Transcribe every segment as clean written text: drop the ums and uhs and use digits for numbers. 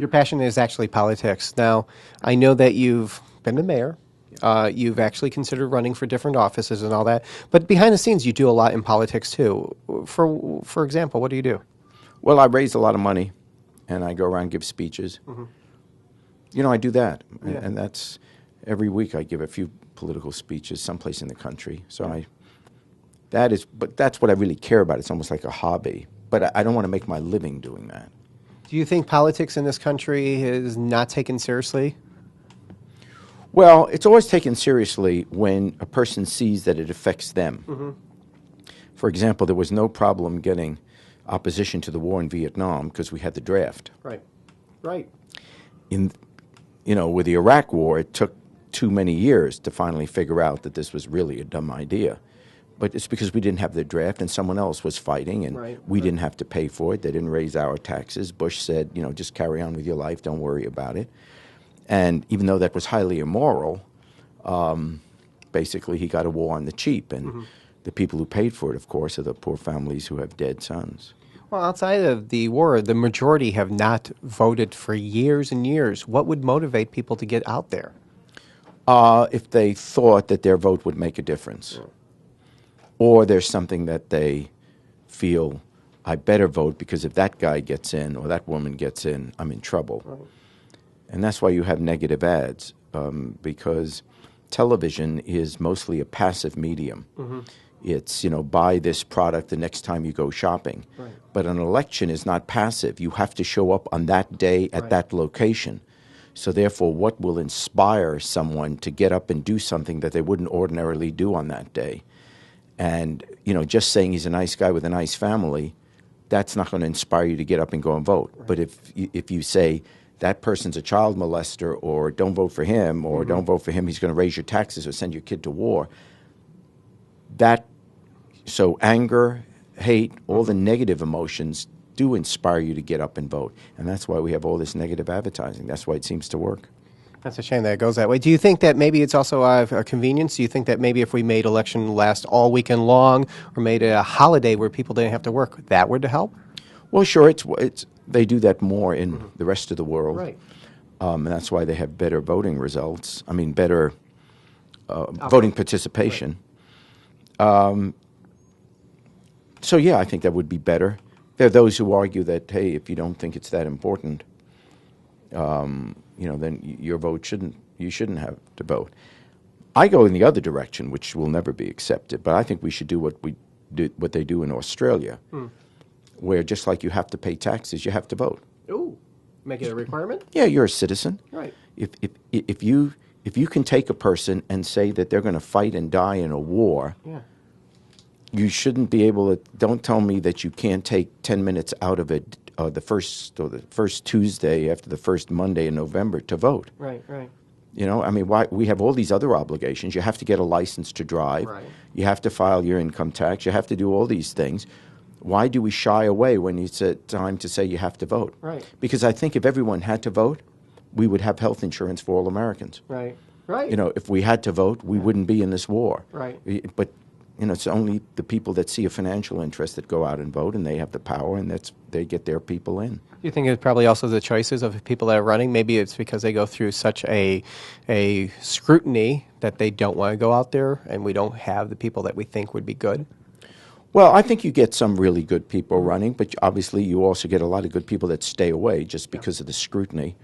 Your passion is actually politics. Now, I know that you've been the mayor. You've actually considered running for different offices and all that. But behind the scenes, you do a lot in politics, too. For example, what do you do? Well, I raise a lot of money, and I go around and give speeches. You know, I do that. Yeah. And that's every week I give a few political speeches someplace in the country. So but that's what I really care about. It's almost like a hobby. But I don't want to make my living doing that. Do you think politics in this country is not taken seriously? Well, it's always taken seriously when a person sees that it affects them. For example, there was no problem getting opposition to the war in Vietnam because we had the draft. Right. Right. With the Iraq war, it took too many years to finally figure out that this was really a dumb idea. But it's because we didn't have the draft and someone else was fighting, and we didn't have to pay for it. They didn't raise our taxes. Bush said, just carry on with your life. Don't worry about it. And even though that was highly immoral, basically he got a war on the cheap. And the people who paid for it, of course, are the poor families who have dead sons. Well, outside of the war, the majority have not voted for years and years. What would motivate people to get out there? If they thought that their vote would make a difference. Or there's something that they feel, I better vote because if that guy gets in or that woman gets in, I'm in trouble. Right. And that's why you have negative ads, because television is mostly a passive medium. It's, buy this product the next time you go shopping. Right. But an election is not passive. You have to show up on that day at that location. So therefore, what will inspire someone to get up and do something that they wouldn't ordinarily do on that day? And, just saying he's a nice guy with a nice family, that's not going to inspire you to get up and go and vote. Right. But if you say that person's a child molester, or don't vote for him, or don't vote for him, he's going to raise your taxes or send your kid to war, so anger, hate, all the negative emotions do inspire you to get up and vote. And that's why we have all this negative advertising. That's why it seems to work. That's a shame that it goes that way. Do you think that maybe it's also a convenience? Do you think that maybe if we made election last all weekend long, or made it a holiday where people didn't have to work, that would help? Well, sure. They do that more in the rest of the world. Right. And that's why they have better voting results. I mean, better voting participation. Right. So, yeah, I think that would be better. There are those who argue that, hey, if you don't think it's that important, then your vote you shouldn't have to vote. I go in the other direction, which will never be accepted, but I think we should do what they do in Australia, where just like you have to pay taxes, you have to vote. Ooh, make it a requirement? Yeah, you're a citizen. Right. If you can take a person and say that they're going to fight and die in a war, you shouldn't be able to. Don't tell me that you can't take 10 minutes out of it. The first Tuesday after the first Monday in November to vote. Right. Why we have all these other obligations. You have to get a license to drive. Right. You have to file your income tax. You have to do all these things. Why do we shy away when it's time to say you have to vote? Right. Because I think if everyone had to vote, we would have health insurance for all Americans. Right. Right. If we had to vote, we wouldn't be in this war. Right. But it's only the people that see a financial interest that go out and vote, and they have the power, and they get their people in. Do you think it's probably also the choices of people that are running? Maybe it's because they go through such a scrutiny that they don't want to go out there, and we don't have the people that we think would be good? Well, I think you get some really good people running, but obviously you also get a lot of good people that stay away just because of the scrutiny.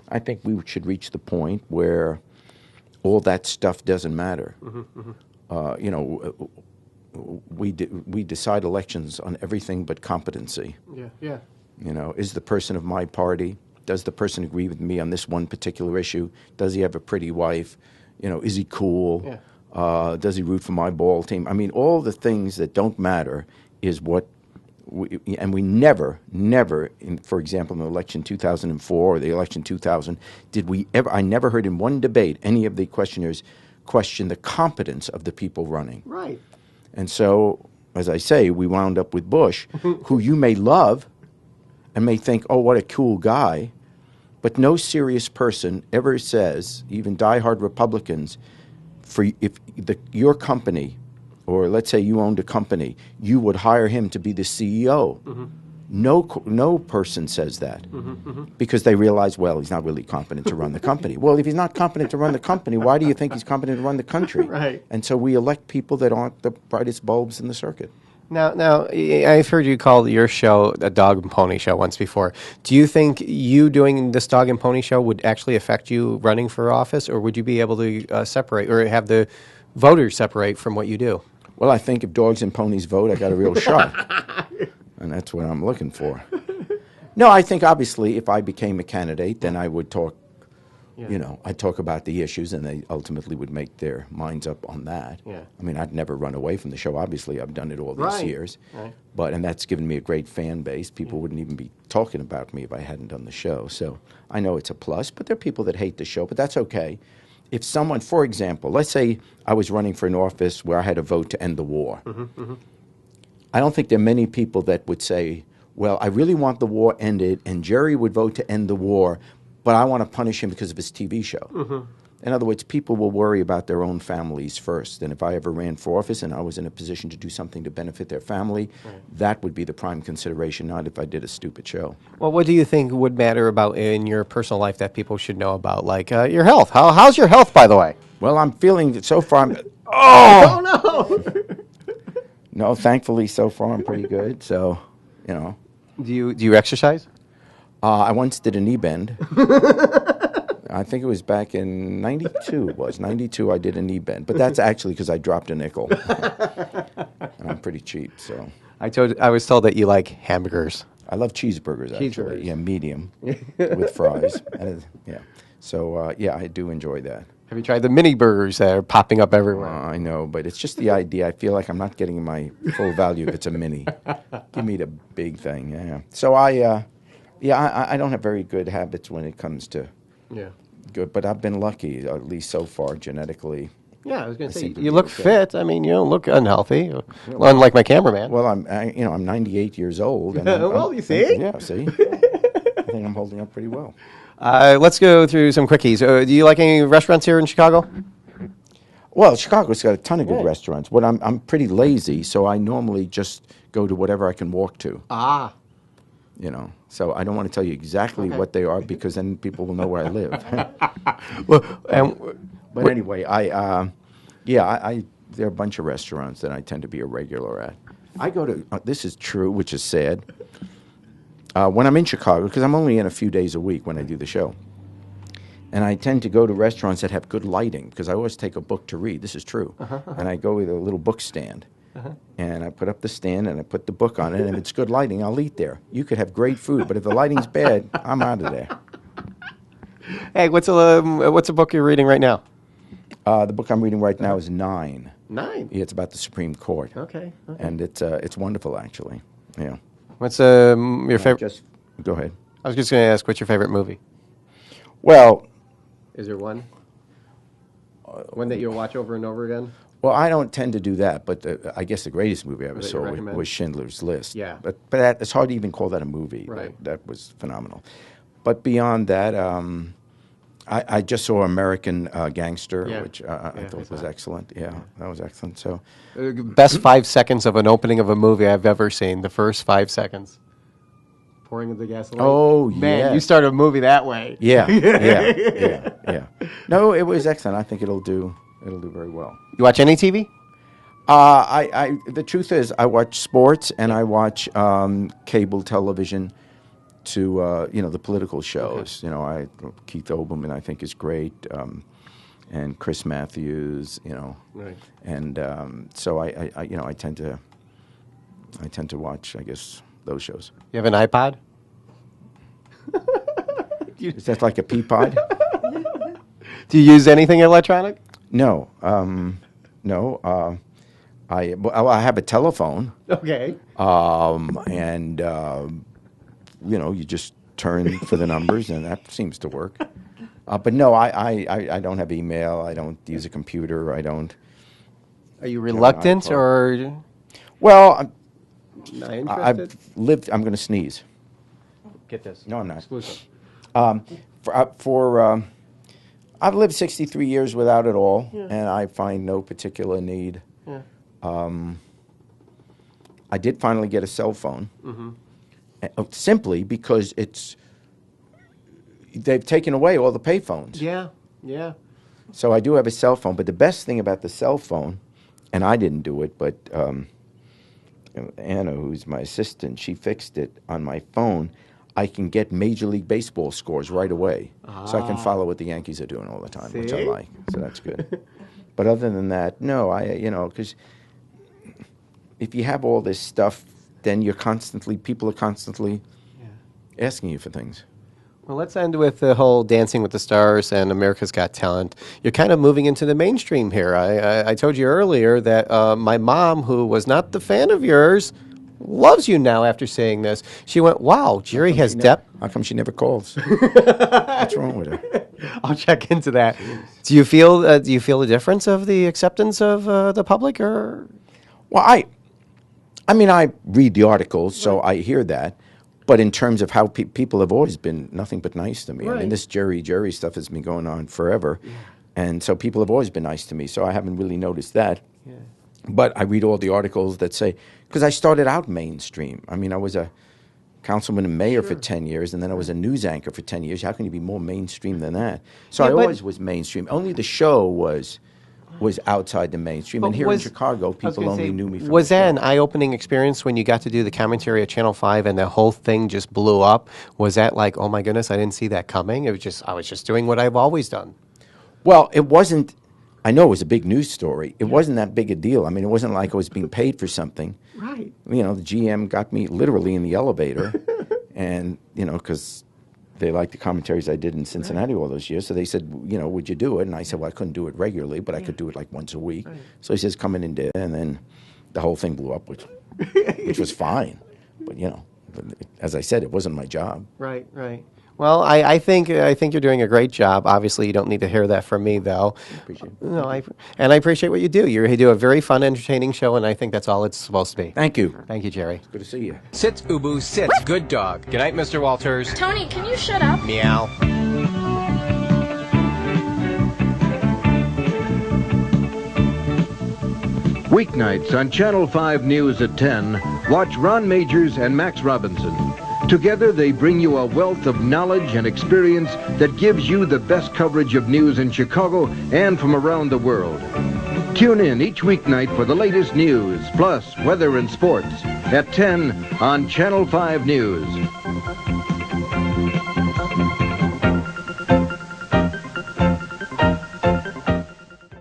I think we should reach the point where all that stuff doesn't matter. We decide elections on everything but competency. Yeah. Is the person of my party? Does the person agree with me on this one particular issue? Does he have a pretty wife? Is he cool? Yeah. Does he root for my ball team? I mean, all the things that don't matter is what we never, for example, in the election 2004 or the election 2000, I never heard in one debate any of the questioners question the competence of the people running. Right. And so, as I say, we wound up with Bush, who you may love and may think, oh, what a cool guy, but no serious person ever says, even diehard Republicans, if your company, or let's say you owned a company, you would hire him to be the CEO. No person says that because they realize, well, he's not really competent to run the company. Well, if he's not competent to run the company, why do you think he's competent to run the country? Right. And so we elect people that aren't the brightest bulbs in the circuit. Now, I've heard you call your show a dog and pony show once before. Do you think you doing this dog and pony show would actually affect you running for office, or would you be able to separate, or have the voters separate from what you do? Well, I think if dogs and ponies vote, I got a real shot. And that's what I'm looking for. No, I think obviously if I became a candidate, then I would talk, I'd talk about the issues and they ultimately would make their minds up on that. Yeah. I mean, I'd never run away from the show. Obviously, I've done it all these Right. years. Right. And that's given me a great fan base. People wouldn't even be talking about me if I hadn't done the show. So I know it's a plus, but there are people that hate the show, but that's okay. If someone, for example, let's say I was running for an office where I had a vote to end the war. I don't think there are many people that would say, well, I really want the war ended, and Jerry would vote to end the war, but I want to punish him because of his TV show. In other words, people will worry about their own families first. And if I ever ran for office and I was in a position to do something to benefit their family, that would be the prime consideration, not if I did a stupid show. Well, what do you think would matter about in your personal life that people should know about, like your health? How's your health, by the way? Well, I'm feeling that so far. Oh no! No, thankfully, so far I'm pretty good. So, Do you exercise? I once did a knee bend. I think it was back in 92. It was 92. I did a knee bend, but that's actually because I dropped a nickel. And I'm pretty cheap, so I was told that you like hamburgers. I love cheeseburgers. Actually, Cheeseburgers. yeah, medium with fries. Yeah, so yeah, I do enjoy that. Have you tried the mini burgers that are popping up everywhere? I know, but it's just the idea. I feel like I'm not getting my full value if it's a mini. Give me the big thing. Yeah. So I don't have very good habits when it comes to good, but I've been lucky, at least so far, genetically. Yeah, I was going to say, seem to you be look okay. fit. I mean, you don't look unhealthy, unlike my cameraman. Well, I'm 98 years old. And Well, you see? Yeah, see. I think I'm holding up pretty well. Let's go through some quickies. Do you like any restaurants here in Chicago? Well, Chicago's got a ton of good restaurants. But I'm pretty lazy, so I normally just go to whatever I can walk to. Ah. So I don't want to tell you exactly what they are because then people will know where I live. But anyway, there are a bunch of restaurants that I tend to be a regular at. I go to, this is true, which is sad, when I'm in Chicago, because I'm only in a few days a week when I do the show, and I tend to go to restaurants that have good lighting because I always take a book to read. This is true. And I go with a little book stand. And I put up the stand and I put the book on it, and if it's good lighting, I'll eat there. You could have great food, but if the lighting's bad, I'm out of there. Hey, what's a book you're reading right now? The book I'm reading right now is 9. 9? Yeah, it's about the Supreme Court. Okay. And it's wonderful, actually. Yeah. What's your favorite? Just go ahead. I was just going to ask, what's your favorite movie? Well, Is there one? One that you'll watch over and over again? well, I don't tend to do that, but I guess the greatest movie I ever That you saw recommend? was Schindler's List. Yeah. But it's hard to even call that a movie. Right. That was phenomenal. But beyond that, I just saw American Gangster, Yeah. which I thought was excellent. Yeah, that was excellent. So, Best 5 seconds of an opening of a movie I've ever seen. The first 5 seconds. Pouring of the gasoline. Oh, man, yeah. you start a movie that way. yeah. No, it was excellent. I think it'll do very well. You watch any TV? The truth is, I watch sports and I watch cable television to the political shows. Okay. Keith Olbermann I think is great, and Chris Matthews. Right. And so I tend to watch, I guess, those shows. You have an iPod? Is that like a Peapod? Do you use anything electronic? No, no. I have a telephone. Okay. And you just turn for the numbers, and that seems to work. But no, I don't have email. I don't use a computer. I don't. Are you reluctant or Well, not interested? I'm going to sneeze. Get this. No, I'm not. Exclusive. I've lived 63 years without it all, and I find no particular need. Yeah. I did finally get a cell phone, simply because they've taken away all the payphones. Yeah, yeah. So I do have a cell phone, but the best thing about the cell phone, and I didn't do it, but Anna, who's my assistant, she fixed it on my phone. I can get Major League Baseball scores right away. So I can follow what the Yankees are doing all the time, which I See? like. So that's good. But other than that, no, because if you have all this stuff, then people are constantly asking you for things. Well, let's end with the whole Dancing with the Stars and America's Got Talent. You're kind of moving into the mainstream here. I told you earlier that my mom, who was not the fan of yours, loves you now after saying this. She went, wow, Jerry has depth. How come she never calls? What's wrong with her? I'll check into that. Do you feel the difference of the acceptance of the public? Or? Well, I mean, I read the articles, so I hear that. But in terms of how people have always been nothing but nice to me. Right. I mean, this Jerry stuff has been going on forever. Yeah. And so people have always been nice to me. So I haven't really noticed that. Yeah. But I read all the articles that say, because I started out mainstream. I mean, I was a councilman and mayor for 10 years, and then I was a news anchor for 10 years. How can you be more mainstream than that? So I always was mainstream. Only the show was outside the mainstream. And here in Chicago, people only knew me from Was that an eye-opening experience when you got to do the commentary at Channel 5 and the whole thing just blew up? Was that like, oh my goodness, I didn't see that coming? I was just doing what I've always done. Well, it wasn't. I know it was a big news story. It wasn't that big a deal. I mean, it wasn't like I was being paid for something. Right. The GM got me literally in the elevator, and because they liked the commentaries I did in Cincinnati all those years. So they said, would you do it? And I said, well, I couldn't do it regularly, but I could do it like once a week. Right. So he says, come in and do it. And then the whole thing blew up, which was fine. But, as I said, it wasn't my job. Right, right. Well, I think you're doing a great job. Obviously, you don't need to hear that from me, though. I appreciate it. No, I appreciate what you do. You do a very fun, entertaining show, and I think that's all it's supposed to be. Thank you. Thank you, Jerry. Good to see you. Sit, Ubu, sit. Good dog. Good night, Mr. Walters. Tony, can you shut up? Meow. Weeknights on Channel 5 News at 10, watch Ron Majors and Max Robinson. Together, they bring you a wealth of knowledge and experience that gives you the best coverage of news in Chicago and from around the world. Tune in each weeknight for the latest news, plus weather and sports, at 10 on Channel 5 News.